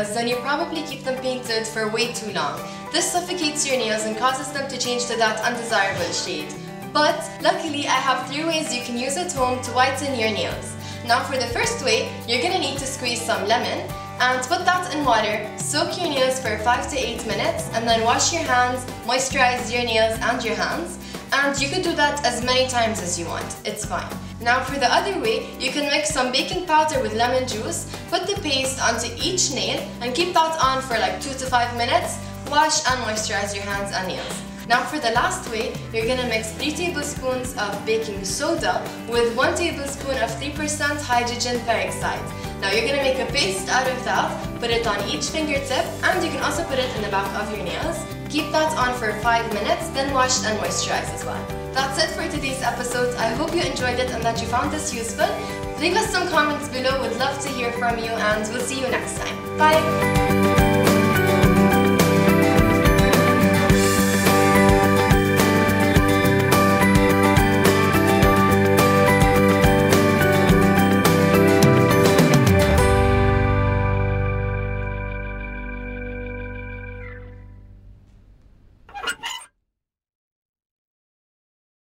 nails, then you probably keep them painted for way too long. This suffocates your nails and causes them to change to that undesirable shade. But luckily, I have 3 ways you can use at home to whiten your nails. Now for the first way, you're gonna need to squeeze some lemon and put that in water, soak your nails for 5 to 8 minutes, and then wash your hands, moisturize your nails and your hands. And you could do that as many times as you want, it's fine. Now for the other way, you can mix some baking powder with lemon juice, put the paste onto each nail and keep that on for like 2 to 5 minutes, wash and moisturize your hands and nails. Now for the last way, you're gonna mix 3 tablespoons of baking soda with 1 tablespoon of 3% hydrogen peroxide. Now you're gonna make a paste out of that, put it on each fingertip, and you can also put it in the back of your nails. Keep that on for 5 minutes, then wash and moisturize as well. That's it for today's episode. I hope you enjoyed it and that you found this useful. Leave us some comments below, we'd love to hear from you, and we'll see you next time. Bye!